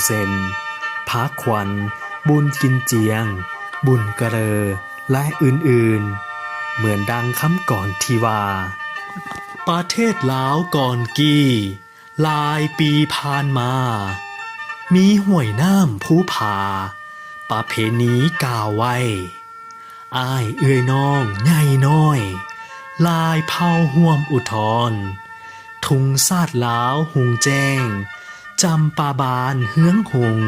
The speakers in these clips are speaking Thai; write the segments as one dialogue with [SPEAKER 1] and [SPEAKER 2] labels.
[SPEAKER 1] เซนพาขวัญบุญกินเจียงบุญกระเรอและอื่นๆเหมือนดังคำก่อนที่ว่าประเทศลาวก่อนกี้หลายปีผ่านมามีห้วยน้ำภูผาประเพณีกล่าวไว้อ้ายเอื้อยน้องใหญ่น้อยลายเผาห่วมอุทธรทุงซาดลาวหุงแจ้งจำปาบานเฮืองหง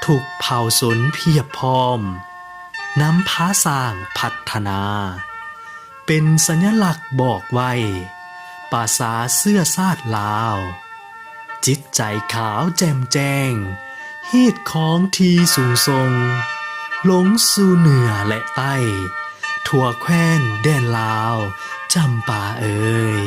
[SPEAKER 1] ทุกเผ่าสนเพียบพร้อมนำพาสร้างพัฒนาเป็นสัญลักษณ์บอกไว้ภาษาเสื้อซาดลาวจิตใจขาวแจ่มแจ้งฮีดของทีสูงทรงลงสู่เหนือและใต้ทั่วแคว้นแดนลาวจำปาเอ่ย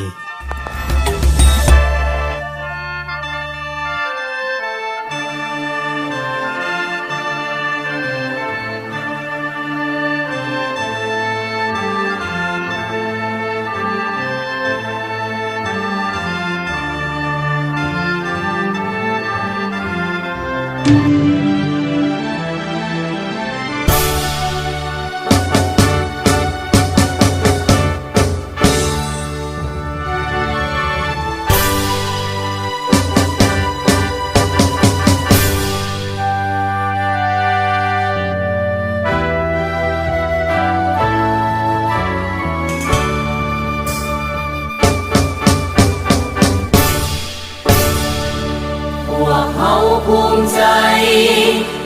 [SPEAKER 2] ภูมิใจ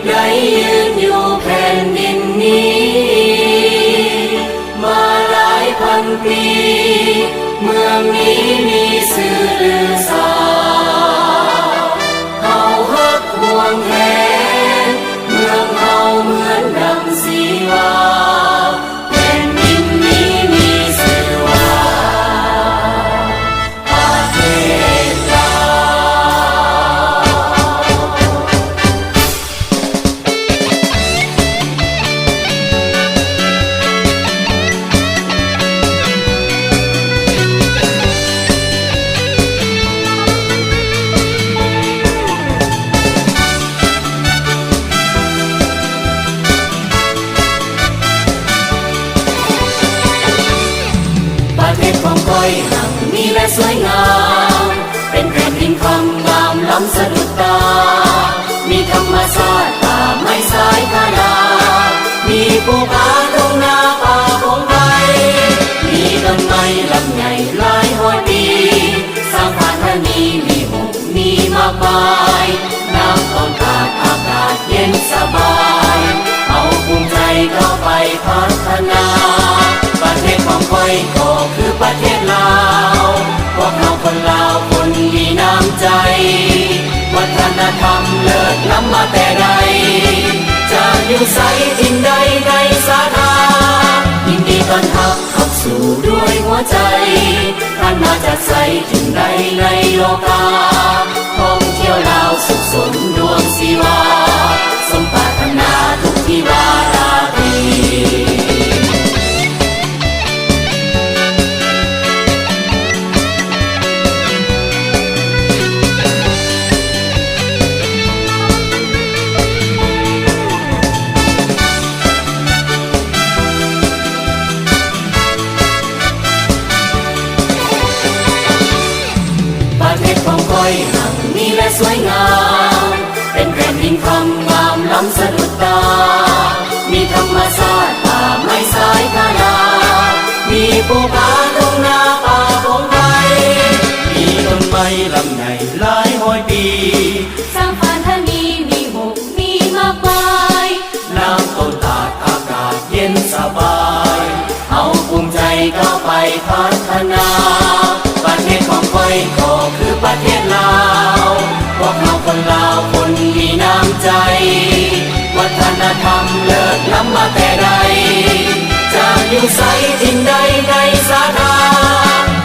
[SPEAKER 2] ได้ยืนอยู่แผ่นดินนี้มาหลายพันปีเมืองนี้มีชื่อลือสาเฮาฮักห่วงแหนเมืองเฮาเหมือนดังศิลาแผ่นดินนี้มีชื่อว่าประเทศลาวมีและสวยงามเป็นแผ่นดินคำงามล้ำสะดุดตามีธรรมชาติป่าไม้สายคาดามีภูผาทุ่งนาป่าพงไพรมีต้นไม้ลำใหญ่หลายร้อยปีสร้างพันธนีมีหกมีมากมายน้ำต้นตาดอากาศเย็นสบายเอาภูมิใจเข้าไปพัฒนาประเทศของค่อยก็คือประเทศลาวพวกเราคนลาวคนมีน้ำใจวัฒนธรรมเลิศล้ำมาแต่ใดจะอยู่ไสถิ่นใดในสาขายินดีต้อนรับเข้าสู่ด้วยหัวใจท่านมาจากไสถิ่นใดในโลกาท่องเที่ยวลาวสุขสมดวงศิวาสมปรารถนาทุกที่วาราดีมีและสวยงามเป็นแผ่นดินคำงามล้ำสะดุดตามีธรรมชาติป่าไม้สายคาดามีภูผาทุ่งนาป่าพงไพรมีต้นไม้ลำใหญ่หลายร้อยปีสร้างพันธนีมีหกมีมากมายน้ำต้นตาดอากาศเย็นสบายเอาภูมิใจเข้าไปพัฒนาประเทศของค่อยก็คือประเทศลาวพวกเราคนลาวคนมีน้ำใจวัฒนธรรมเลิศล้ำมาแต่ใดจะอยู่ไสถิ่นใดในสาขา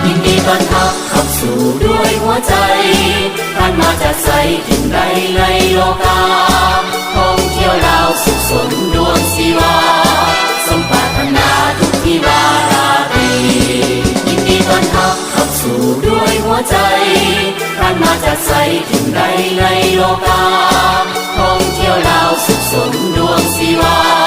[SPEAKER 2] ยินดีต้อนรับเข้าสู่ด้วยหัวใจท่านมาจากไสถิ่นใดในโลกาท่องเที่ยวลาวสุขสมดวงศิวาสมปรารถนาทุกที่วาราดียินดีต้อนรับเข้าสู่ด้วยหัวใจท่านมาจากไสถิ่นใดในโลกา สมดวงศิวา